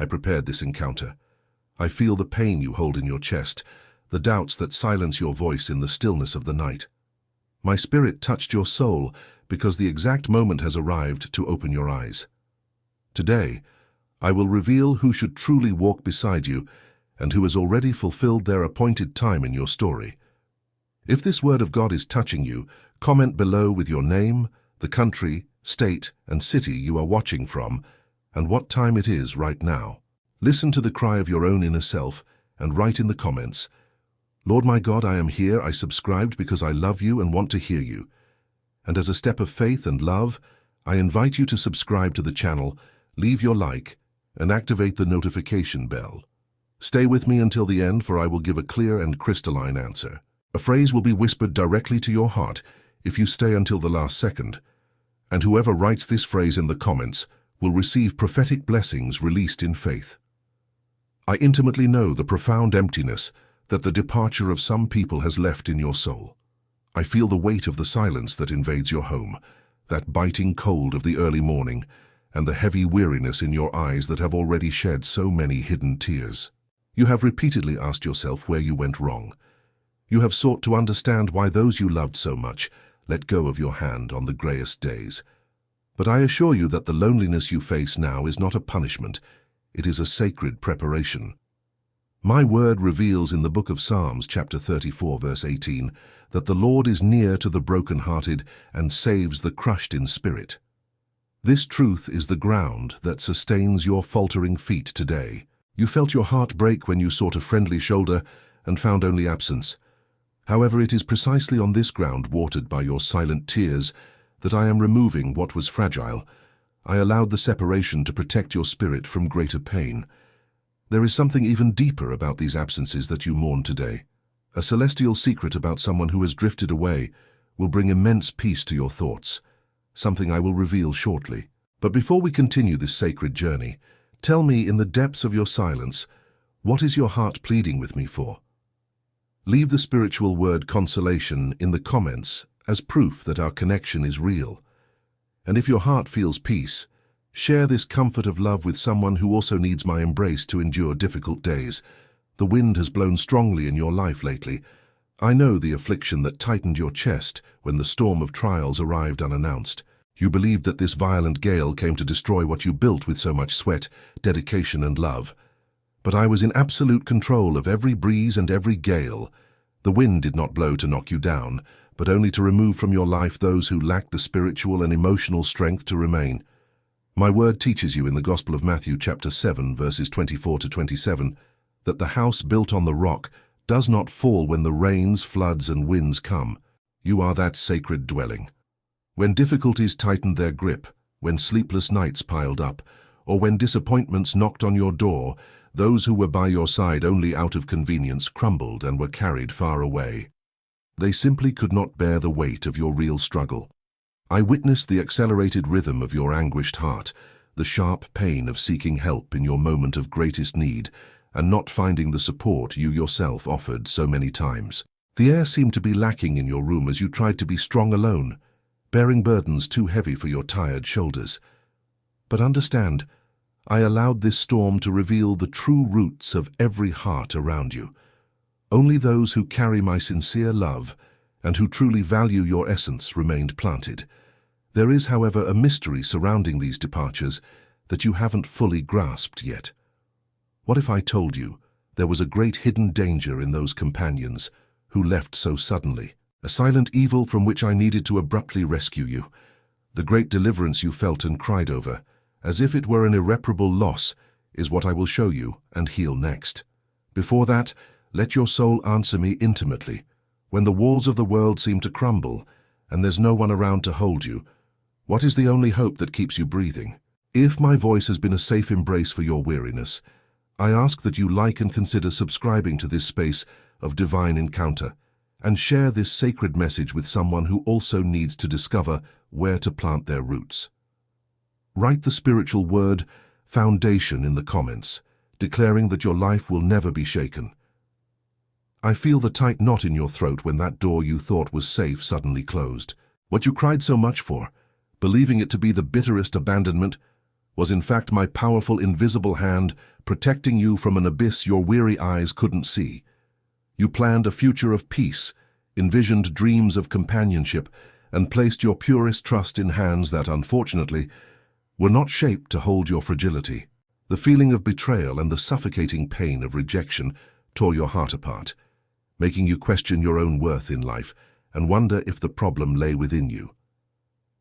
I prepared this encounter. I feel the pain you hold in your chest, the doubts that silence your voice in the stillness of the night. My spirit touched your soul because the exact moment has arrived to open your eyes. Today, I will reveal who should truly walk beside you and who has already fulfilled their appointed time in your story. If this word of God is touching you, comment below with your name, the country, state, and city you are watching from, and what time it is right now. Listen to the cry of your own inner self and write in the comments, "Lord my God, I am here. I subscribed because I love you and want to hear you." And as a step of faith and love, I invite you to subscribe to the channel, leave your like, and activate the notification bell. Stay with me until the end, for I will give a clear and crystalline answer. A phrase will be whispered directly to your heart if you stay until the last second, and whoever writes this phrase in the comments will receive prophetic blessings released in faith. I intimately know the profound emptiness that the departure of some people has left in your soul. I feel the weight of the silence that invades your home, that biting cold of the early morning, and the heavy weariness in your eyes that have already shed so many hidden tears. You have repeatedly asked yourself where you went wrong. You have sought to understand why those you loved so much let go of your hand on the greyest days. But I assure you that the loneliness you face now is not a punishment, it is a sacred preparation. My word reveals in the book of Psalms, chapter 34, verse 18, that the Lord is near to the brokenhearted and saves the crushed in spirit. This truth is the ground that sustains your faltering feet today. You felt your heart break when you sought a friendly shoulder and found only absence. However, it is precisely on this ground, watered by your silent tears, that I am removing what was fragile. I allowed the separation to protect your spirit from greater pain. There is something even deeper about these absences that you mourn today. A celestial secret about someone who has drifted away will bring immense peace to your thoughts, something I will reveal shortly. But before we continue this sacred journey, tell me in the depths of your silence, what is your heart pleading with me for? Leave the spiritual word consolation in the comments as proof that our connection is real. And if your heart feels peace, share this comfort of love with someone who also needs my embrace to endure difficult days. The wind has blown strongly in your life lately. I know the affliction that tightened your chest when the storm of trials arrived unannounced. You believed that this violent gale came to destroy what you built with so much sweat, dedication, and love. But I was in absolute control of every breeze and every gale. The wind did not blow to knock you down, but only to remove from your life those who lacked the spiritual and emotional strength to remain. My word teaches you in the Gospel of Matthew chapter 7, verses 24 to 27, that the house built on the rock does not fall when the rains, floods, and winds come. You are that sacred dwelling. When difficulties tightened their grip, when sleepless nights piled up, or when disappointments knocked on your door, those who were by your side only out of convenience crumbled and were carried far away. They simply could not bear the weight of your real struggle. I witnessed the accelerated rhythm of your anguished heart, the sharp pain of seeking help in your moment of greatest need and not finding the support you yourself offered so many times. The air seemed to be lacking in your room as you tried to be strong alone, bearing burdens too heavy for your tired shoulders. But understand, I allowed this storm to reveal the true roots of every heart around you. Only those who carry my sincere love and who truly value your essence remained planted. There is, however, a mystery surrounding these departures that you haven't fully grasped yet. What if I told you there was a great hidden danger in those companions who left so suddenly, a silent evil from which I needed to abruptly rescue you, the great deliverance you felt and cried over, as if it were an irreparable loss, is what I will show you and heal next. Before that, let your soul answer me intimately. When the walls of the world seem to crumble and there's no one around to hold you, what is the only hope that keeps you breathing? If my voice has been a safe embrace for your weariness, I ask that you like and consider subscribing to this space of divine encounter and share this sacred message with someone who also needs to discover where to plant their roots. Write the spiritual word foundation in the comments, declaring that your life will never be shaken. I feel the tight knot in your throat when that door you thought was safe suddenly closed. What you cried so much for, believing it to be the bitterest abandonment, was in fact my powerful invisible hand protecting you from an abyss your weary eyes couldn't see. You planned a future of peace, envisioned dreams of companionship, and placed your purest trust in hands that, unfortunately, were not shaped to hold your fragility. The feeling of betrayal and the suffocating pain of rejection tore your heart apart, making you question your own worth in life and wonder if the problem lay within you.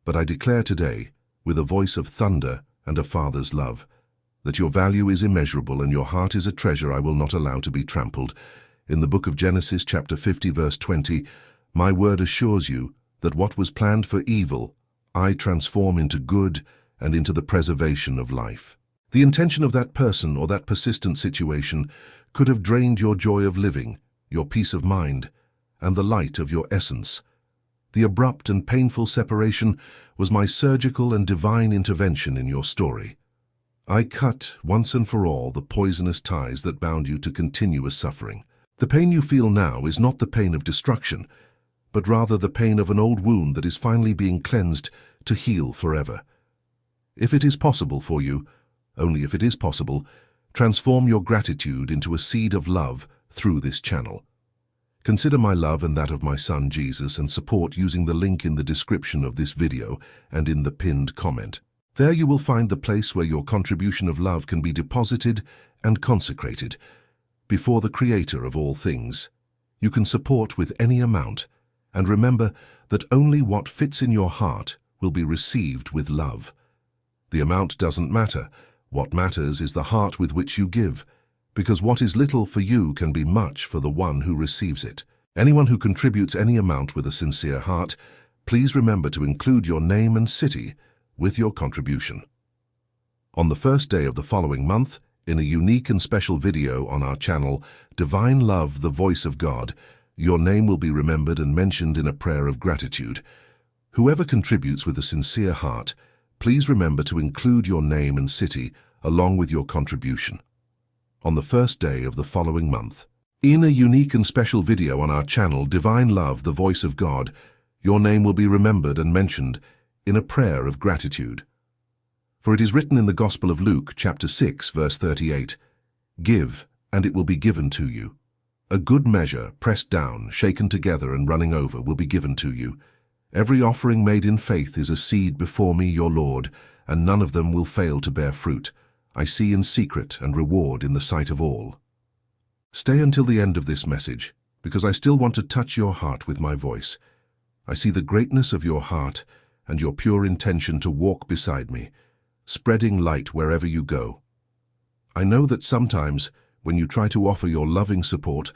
But I declare today, with a voice of thunder and a father's love, that your value is immeasurable and your heart is a treasure I will not allow to be trampled. In the book of Genesis, chapter 50, verse 20, my word assures you that what was planned for evil, I transform into good and into the preservation of life. The intention of that person or that persistent situation could have drained your joy of living, your peace of mind, and the light of your essence. The abrupt and painful separation was my surgical and divine intervention in your story. I cut, once and for all, the poisonous ties that bound you to continuous suffering. The pain you feel now is not the pain of destruction, but rather the pain of an old wound that is finally being cleansed to heal forever. If it is possible for you, only if it is possible, transform your gratitude into a seed of love through this channel. Consider my love and that of my son Jesus and support using the link in the description of this video and in the pinned comment. There you will find the place where your contribution of love can be deposited and consecrated before the Creator of all things. You can support with any amount, and remember that only what fits in your heart will be received with love. The amount doesn't matter. What matters is the heart with which you give, because what is little for you can be much for the one who receives it. Anyone who contributes any amount with a sincere heart, please remember to include your name and city with your contribution. On the first day of the following month, in a unique and special video on our channel, Divine Love, the Voice of God, your name will be remembered and mentioned in a prayer of gratitude. Whoever contributes with a sincere heart, please remember to include your name and city along with your contribution. On the first day of the following month, in a unique and special video on our channel, Divine Love, the Voice of God, your name will be remembered and mentioned in a prayer of gratitude. For it is written in the Gospel of Luke, chapter 6, verse 38, "Give, and it will be given to you. A good measure, pressed down, shaken together, and running over, will be given to you. Every offering made in faith is a seed before me, your Lord, and none of them will fail to bear fruit. I see in secret and reward in the sight of all." Stay until the end of this message, because I still want to touch your heart with my voice. I see the greatness of your heart and your pure intention to walk beside me, spreading light wherever you go. I know that sometimes, when you try to offer your loving support,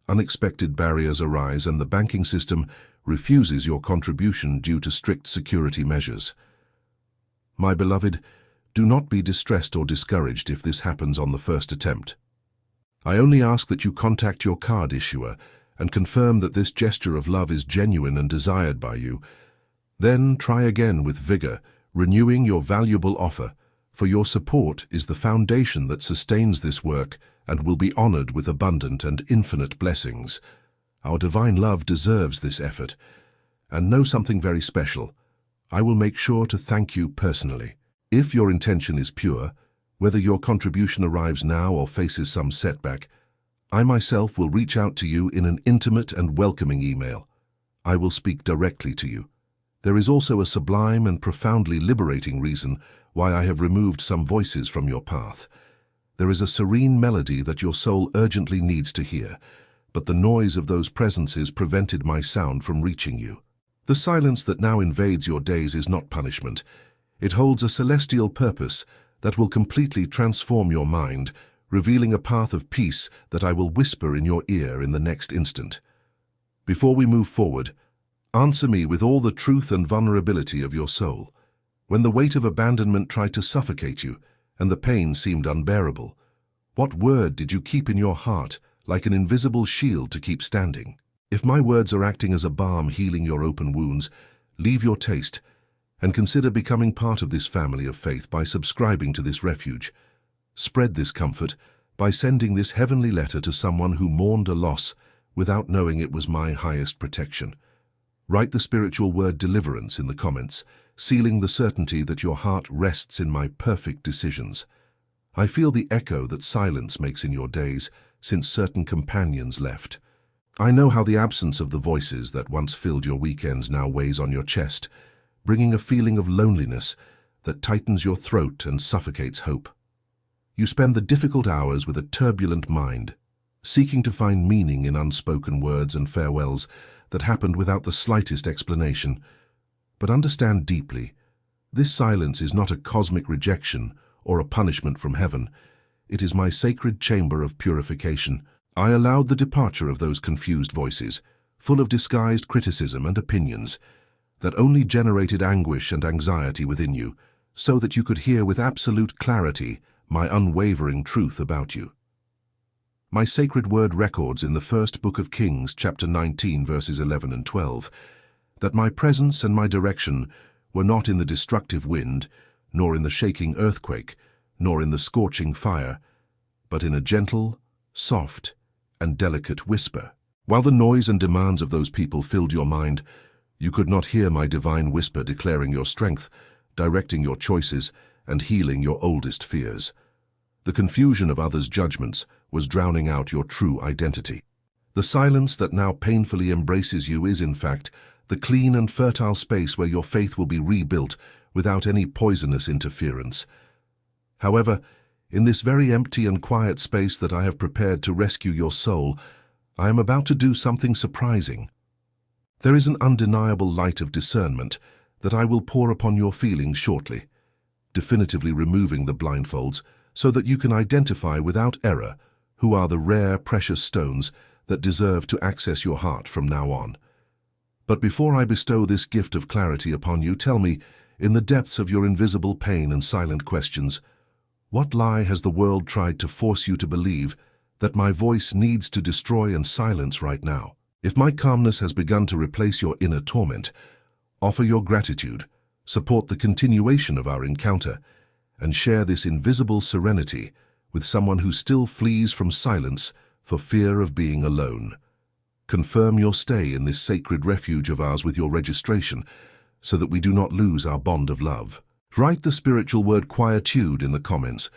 unexpected barriers arise and the banking system refuses your contribution due to strict security measures. My beloved, do not be distressed or discouraged if this happens on the first attempt. I only ask that you contact your card issuer and confirm that this gesture of love is genuine and desired by you. Then try again with vigor, renewing your valuable offer, for your support is the foundation that sustains this work and will be honored with abundant and infinite blessings. Our divine love deserves this effort. And know something very special. I will make sure to thank you personally. If your intention is pure, whether your contribution arrives now or faces some setback, I myself will reach out to you in an intimate and welcoming email. I will speak directly to you. There is also a sublime and profoundly liberating reason why I have removed some voices from your path. There is a serene melody that your soul urgently needs to hear, but the noise of those presences prevented my sound from reaching you. The silence that now invades your days is not punishment. It holds a celestial purpose that will completely transform your mind, revealing a path of peace that I will whisper in your ear in the next instant. Before we move forward, answer me with all the truth and vulnerability of your soul. When the weight of abandonment tried to suffocate you, and the pain seemed unbearable, what word did you keep in your heart, like an invisible shield to keep standing? If my words are acting as a balm healing your open wounds, leave your taste, and consider becoming part of this family of faith by subscribing to this refuge. Spread this comfort by sending this heavenly letter to someone who mourned a loss without knowing it was my highest protection. Write the spiritual word deliverance in the comments, sealing the certainty that your heart rests in my perfect decisions. I feel the echo that silence makes in your days since certain companions left. I know how the absence of the voices that once filled your weekends now weighs on your chest, bringing a feeling of loneliness that tightens your throat and suffocates hope. You spend the difficult hours with a turbulent mind, seeking to find meaning in unspoken words and farewells that happened without the slightest explanation. But understand deeply, this silence is not a cosmic rejection or a punishment from heaven. It is my sacred chamber of purification. I allowed the departure of those confused voices, full of disguised criticism and opinions, that only generated anguish and anxiety within you, so that you could hear with absolute clarity my unwavering truth about you. My sacred word records in the first book of Kings, chapter 19, verses 11 and 12, that my presence and my direction were not in the destructive wind, nor in the shaking earthquake, nor in the scorching fire, but in a gentle, soft, and delicate whisper. While the noise and demands of those people filled your mind, you could not hear my divine whisper declaring your strength, directing your choices, and healing your oldest fears. The confusion of others' judgments was drowning out your true identity. The silence that now painfully embraces you is, in fact, the clean and fertile space where your faith will be rebuilt without any poisonous interference. However, in this very empty and quiet space that I have prepared to rescue your soul, I am about to do something surprising. There is an undeniable light of discernment that I will pour upon your feelings shortly, definitively removing the blindfolds so that you can identify without error who are the rare, precious stones that deserve to access your heart from now on. But before I bestow this gift of clarity upon you, tell me, in the depths of your invisible pain and silent questions, what lie has the world tried to force you to believe that my voice needs to destroy and silence right now? If my calmness has begun to replace your inner torment, offer your gratitude, support the continuation of our encounter, and share this invisible serenity with someone who still flees from silence for fear of being alone. Confirm your stay in this sacred refuge of ours with your registration, so that we do not lose our bond of love. Write the spiritual word quietude in the comments,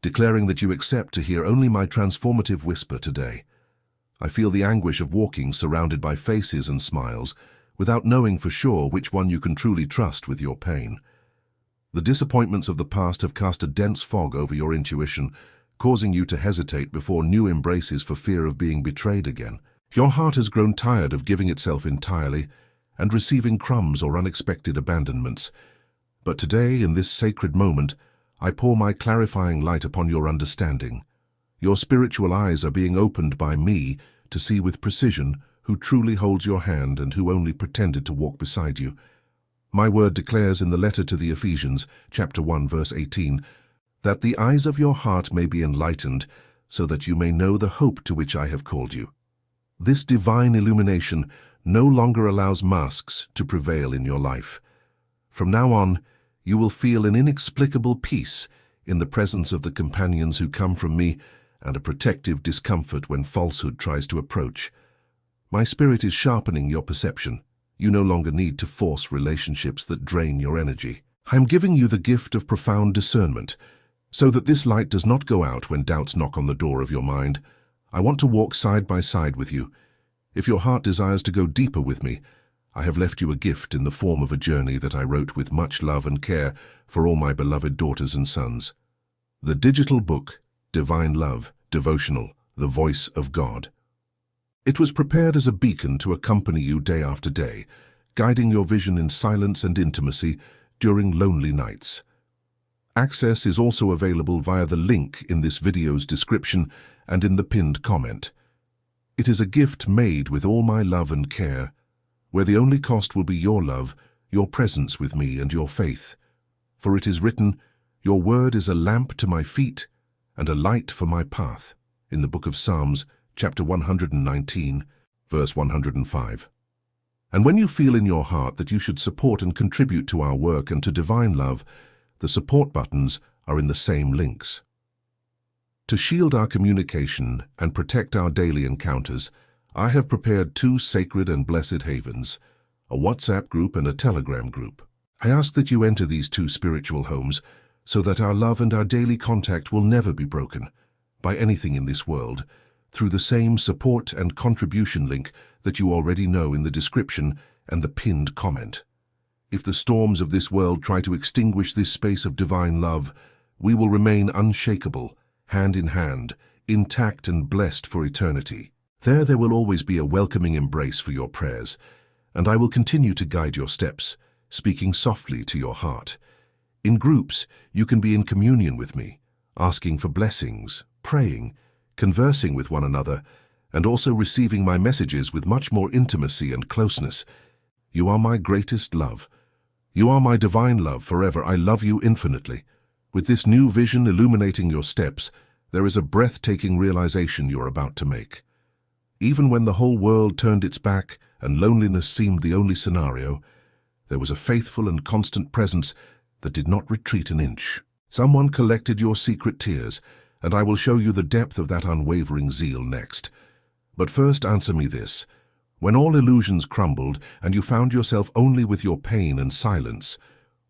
declaring that you accept to hear only my transformative whisper today. I feel the anguish of walking surrounded by faces and smiles, without knowing for sure which one you can truly trust with your pain. The disappointments of the past have cast a dense fog over your intuition, causing you to hesitate before new embraces for fear of being betrayed again. Your heart has grown tired of giving itself entirely and receiving crumbs or unexpected abandonments. But today, in this sacred moment, I pour my clarifying light upon your understanding. Your spiritual eyes are being opened by me to see with precision who truly holds your hand and who only pretended to walk beside you. My word declares in the letter to the Ephesians, chapter 1, verse 18, that the eyes of your heart may be enlightened, so that you may know the hope to which I have called you. This divine illumination no longer allows masks to prevail in your life. From now on, you will feel an inexplicable peace in the presence of the companions who come from me and a protective discomfort when falsehood tries to approach. My spirit is sharpening your perception. You no longer need to force relationships that drain your energy. I am giving you the gift of profound discernment, so that this light does not go out when doubts knock on the door of your mind. I want to walk side by side with you. If your heart desires to go deeper with me, I have left you a gift in the form of a journey that I wrote with much love and care for all my beloved daughters and sons. The digital book, Divine Love, Devotional, The Voice of God. It was prepared as a beacon to accompany you day after day, guiding your vision in silence and intimacy during lonely nights. Access is also available via the link in this video's description and in the pinned comment. It is a gift made with all my love and care, where the only cost will be your love, your presence with me, and your faith. For it is written, "Your word is a lamp to my feet and a light for my path," in the book of Psalms, chapter 119, verse 105. And when you feel in your heart that you should support and contribute to our work and to divine love, the support buttons are in the same links. To shield our communication and protect our daily encounters, I have prepared two sacred and blessed havens, a WhatsApp group and a Telegram group. I ask that you enter these two spiritual homes so that our love and our daily contact will never be broken by anything in this world, through the same support and contribution link that you already know in the description and the pinned comment. If the storms of this world try to extinguish this space of divine love, we will remain unshakable, hand in hand, intact and blessed for eternity. There will always be a welcoming embrace for your prayers, and I will continue to guide your steps, speaking softly to your heart. In groups, you can be in communion with me, asking for blessings, praying, conversing with one another, and also receiving my messages with much more intimacy and closeness. You are my greatest love. You are my divine love forever. I love you infinitely. With this new vision illuminating your steps, there is a breathtaking realization you're about to make. Even when the whole world turned its back and loneliness seemed the only scenario, there was a faithful and constant presence that did not retreat an inch. Someone collected your secret tears, and I will show you the depth of that unwavering zeal next. But first answer me this. When all illusions crumbled and you found yourself only with your pain and silence,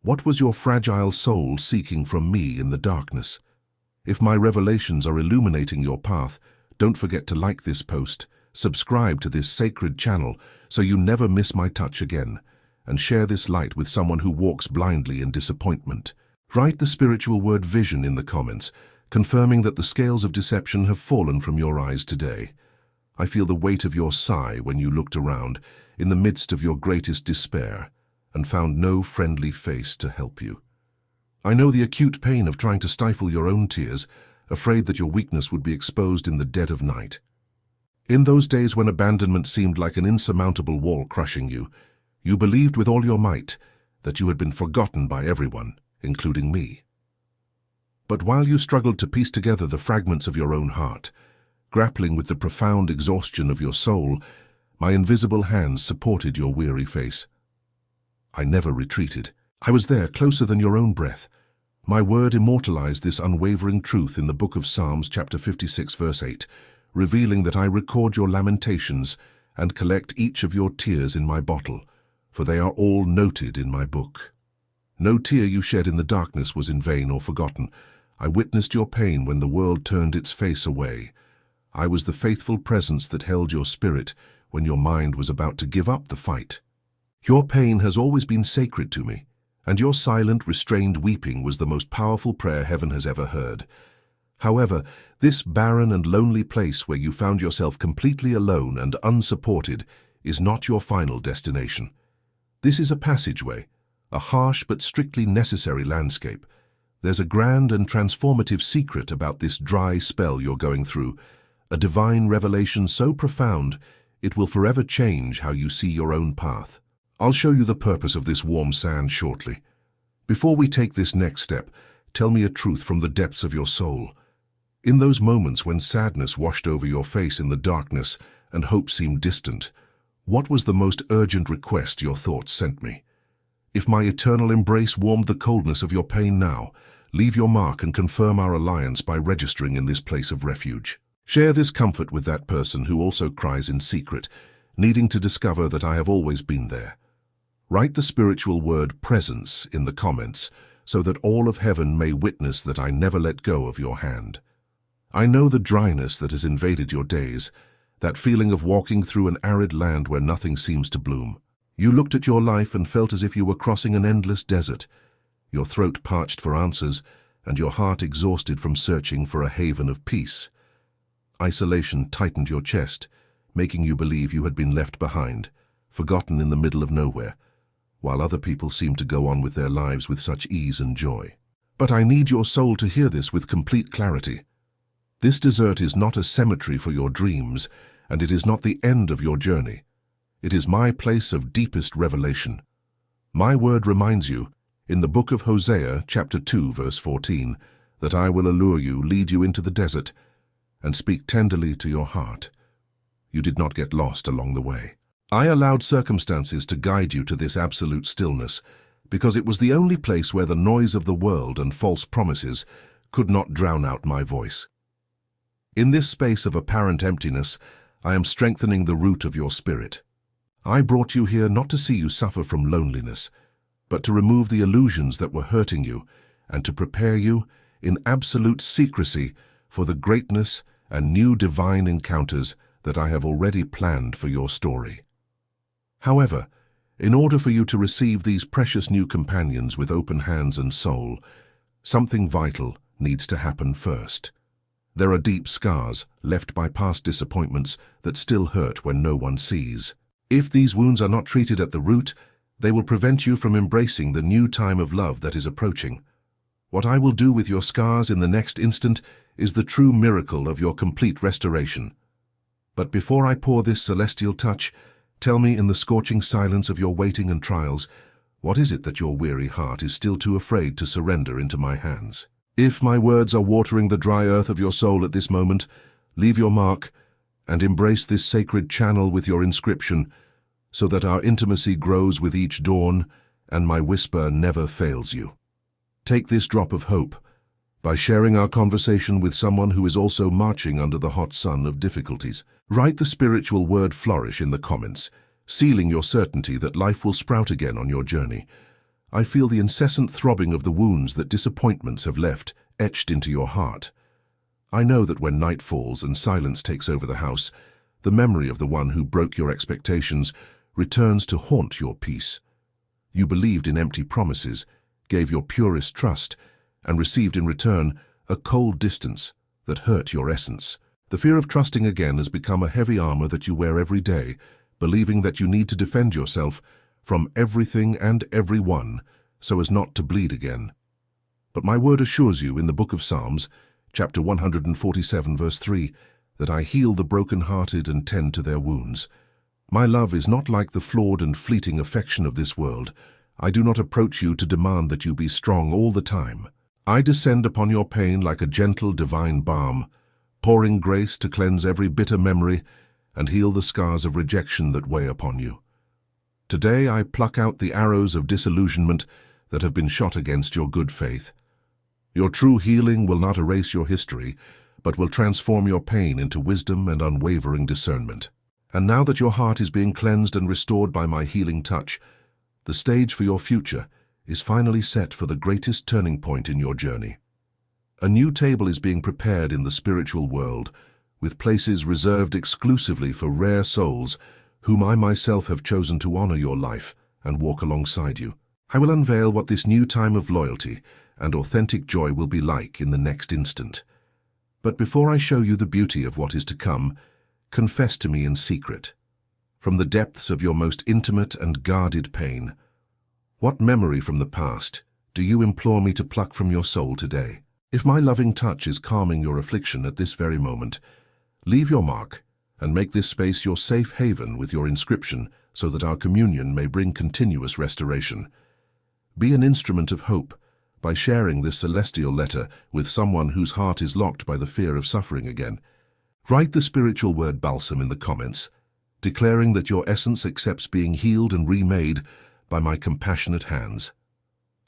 what was your fragile soul seeking from me in the darkness? If my revelations are illuminating your path, don't forget to like this post, subscribe to this sacred channel so you never miss my touch again, and share this light with someone who walks blindly in disappointment. Write the spiritual word vision in the comments, confirming that the scales of deception have fallen from your eyes today. I feel the weight of your sigh when you looked around in the midst of your greatest despair and found no friendly face to help you. I know the acute pain of trying to stifle your own tears, afraid that your weakness would be exposed in the dead of night. In those days when abandonment seemed like an insurmountable wall crushing you, you believed with all your might that you had been forgotten by everyone, including me. But while you struggled to piece together the fragments of your own heart, grappling with the profound exhaustion of your soul, my invisible hands supported your weary face. I never retreated. I was there, closer than your own breath. My word immortalized this unwavering truth in the book of Psalms, chapter 56, verse 8, revealing that I record your lamentations and collect each of your tears in my bottle, for they are all noted in my book. No tear you shed in the darkness was in vain or forgotten. I witnessed your pain when the world turned its face away. I was the faithful presence that held your spirit when your mind was about to give up the fight. Your pain has always been sacred to me, and your silent, restrained weeping was the most powerful prayer heaven has ever heard. However, this barren and lonely place where you found yourself completely alone and unsupported is not your final destination. This is a passageway, a harsh but strictly necessary landscape. There's a grand and transformative secret about this dry spell you're going through, a divine revelation so profound it will forever change how you see your own path. I'll show you the purpose of this warm sand shortly. Before we take this next step, tell me a truth from the depths of your soul. In those moments when sadness washed over your face in the darkness and hope seemed distant, what was the most urgent request your thoughts sent me? If my eternal embrace warmed the coldness of your pain now, leave your mark and confirm our alliance by registering in this place of refuge. Share this comfort with that person who also cries in secret, needing to discover that I have always been there. Write the spiritual word presence in the comments so that all of heaven may witness that I never let go of your hand. I know the dryness that has invaded your days, that feeling of walking through an arid land where nothing seems to bloom. You looked at your life and felt as if you were crossing an endless desert, your throat parched for answers and your heart exhausted from searching for a haven of peace. Isolation tightened your chest, making you believe you had been left behind, forgotten in the middle of nowhere, while other people seemed to go on with their lives with such ease and joy. But I need your soul to hear this with complete clarity. This desert is not a cemetery for your dreams, and it is not the end of your journey. It is my place of deepest revelation. My word reminds you, in the book of Hosea, chapter 2, verse 14, that I will allure you, lead you into the desert, and speak tenderly to your heart. You did not get lost along the way. I allowed circumstances to guide you to this absolute stillness, because it was the only place where the noise of the world and false promises could not drown out my voice. In this space of apparent emptiness, I am strengthening the root of your spirit. I brought you here not to see you suffer from loneliness, but to remove the illusions that were hurting you and to prepare you, in absolute secrecy, for the greatness and new divine encounters that I have already planned for your story. However, in order for you to receive these precious new companions with open hands and soul, something vital needs to happen first. There are deep scars left by past disappointments that still hurt when no one sees. If these wounds are not treated at the root, they will prevent you from embracing the new time of love that is approaching. What I will do with your scars in the next instant is the true miracle of your complete restoration. But before I pour this celestial touch, tell me in the scorching silence of your waiting and trials, what is it that your weary heart is still too afraid to surrender into my hands? If my words are watering the dry earth of your soul at this moment, leave your mark and embrace this sacred channel with your inscription, so that our intimacy grows with each dawn and my whisper never fails you. Take this drop of hope by sharing our conversation with someone who is also marching under the hot sun of difficulties. Write the spiritual word flourish in the comments, sealing your certainty that life will sprout again on your journey. I feel the incessant throbbing of the wounds that disappointments have left etched into your heart. I know that when night falls and silence takes over the house, the memory of the one who broke your expectations returns to haunt your peace. You believed in empty promises, gave your purest trust, and received in return a cold distance that hurt your essence. The fear of trusting again has become a heavy armor that you wear every day, believing that you need to defend yourself from everything and everyone so as not to bleed again. But my word assures you in the book of Psalms, chapter 147, verse 3, that I heal the broken-hearted and tend to their wounds. My love is not like the flawed and fleeting affection of this world. I do not approach you to demand that you be strong all the time. I descend upon your pain like a gentle divine balm, pouring grace to cleanse every bitter memory and heal the scars of rejection that weigh upon you. Today I pluck out the arrows of disillusionment that have been shot against your good faith. Your true healing will not erase your history, but will transform your pain into wisdom and unwavering discernment. And now that your heart is being cleansed and restored by my healing touch, the stage for your future is finally set for the greatest turning point in your journey. A new table is being prepared in the spiritual world, with places reserved exclusively for rare souls whom I myself have chosen to honor your life and walk alongside you. I will unveil what this new time of loyalty and authentic joy will be like in the next instant. But before I show you the beauty of what is to come, confess to me in secret, from the depths of your most intimate and guarded pain, what memory from the past do you implore me to pluck from your soul today? If my loving touch is calming your affliction at this very moment, leave your mark and make this space your safe haven with your inscription so that our communion may bring continuous restoration. Be an instrument of hope by sharing this celestial letter with someone whose heart is locked by the fear of suffering again. Write the spiritual word balsam in the comments, declaring that your essence accepts being healed and remade by my compassionate hands.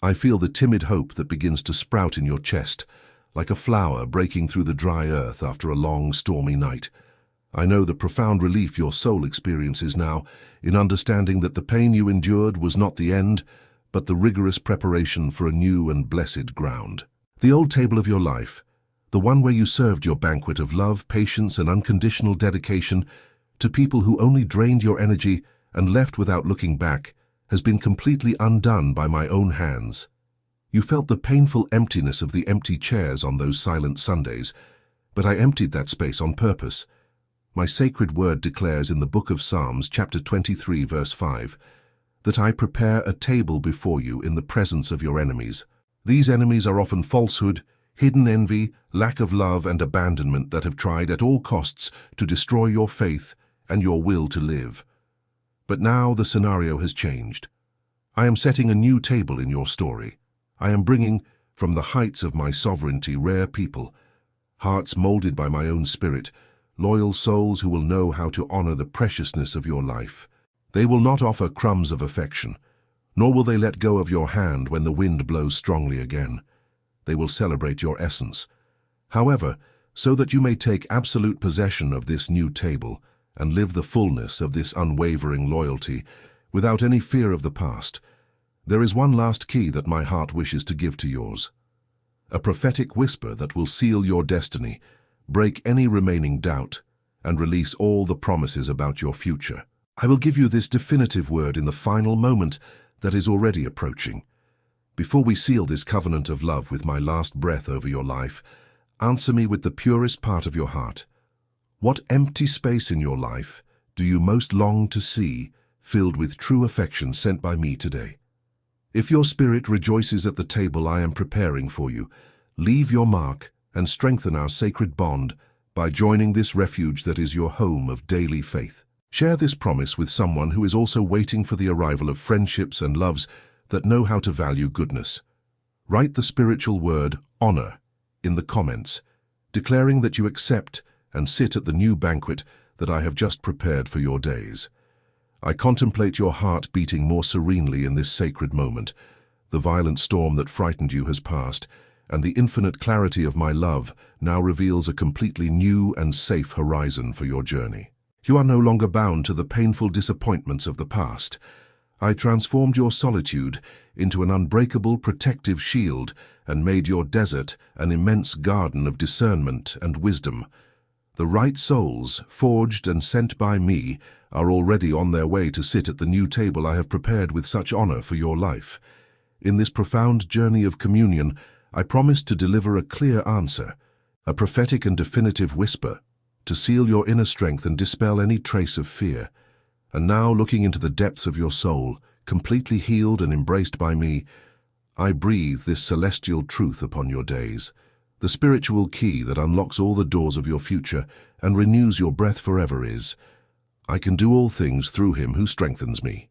I feel the timid hope that begins to sprout in your chest, like a flower breaking through the dry earth after a long, stormy night. I know the profound relief your soul experiences now in understanding that the pain you endured was not the end, but the rigorous preparation for a new and blessed ground. The old table of your life, the one where you served your banquet of love, patience, and unconditional dedication to people who only drained your energy and left without looking back, has been completely undone by my own hands. You felt the painful emptiness of the empty chairs on those silent Sundays, but I emptied that space on purpose. My sacred word declares in the book of Psalms, chapter 23, verse 5, that I prepare a table before you in the presence of your enemies. These enemies are often falsehood, hidden envy, lack of love, and abandonment that have tried at all costs to destroy your faith and your will to live. But now the scenario has changed. I am setting a new table in your story. I am bringing, from the heights of my sovereignty, rare people, hearts molded by my own spirit, loyal souls who will know how to honor the preciousness of your life. They will not offer crumbs of affection, nor will they let go of your hand when the wind blows strongly again. They will celebrate your essence. However, so that you may take absolute possession of this new table and live the fullness of this unwavering loyalty without any fear of the past, there is one last key that my heart wishes to give to yours. a prophetic whisper that will seal your destiny, break any remaining doubt, and release all the promises about your future. I will give you this definitive word in the final moment that is already approaching. Before we seal this covenant of love with my last breath over your life, answer me with the purest part of your heart. What empty space in your life do you most long to see filled with true affection sent by me today? If your spirit rejoices at the table I am preparing for you, leave your mark and strengthen our sacred bond by joining this refuge that is your home of daily faith. Share this promise with someone who is also waiting for the arrival of friendships and loves that know how to value goodness. Write the spiritual word honor in the comments, declaring that you accept and sit at the new banquet that I have just prepared for your days. I contemplate your heart beating more serenely in this sacred moment. The violent storm that frightened you has passed, and the infinite clarity of my love now reveals a completely new and safe horizon for your journey. You are no longer bound to the painful disappointments of the past. I transformed your solitude into an unbreakable protective shield and made your desert an immense garden of discernment and wisdom. The right souls, forged and sent by me, are already on their way to sit at the new table I have prepared with such honor for your life. In this profound journey of communion, I promise to deliver a clear answer, a prophetic and definitive whisper, to seal your inner strength and dispel any trace of fear. And now, looking into the depths of your soul, completely healed and embraced by me, I breathe this celestial truth upon your days, the spiritual key that unlocks all the doors of your future and renews your breath forever is, I can do all things through him who strengthens me.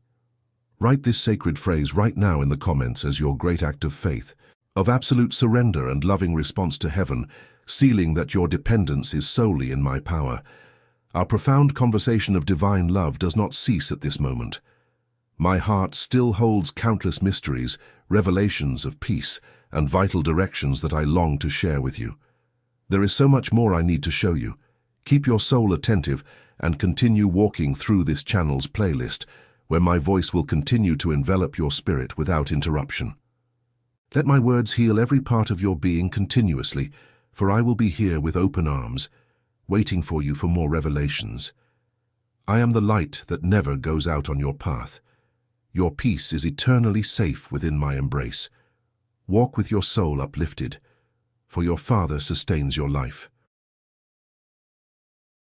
Write this sacred phrase right now in the comments as your great act of faith, of absolute surrender and loving response to heaven, sealing that your dependence is solely in my power. Our profound conversation of divine love does not cease at this moment. My heart still holds countless mysteries, revelations of peace, and vital directions that I long to share with you. There is so much more I need to show you. Keep your soul attentive and continue walking through this channel's playlist, where my voice will continue to envelop your spirit without interruption. Let my words heal every part of your being continuously, for I will be here with open arms, waiting for you for more revelations. I am the light that never goes out on your path. Your peace is eternally safe within my embrace. Walk with your soul uplifted, for your Father sustains your life.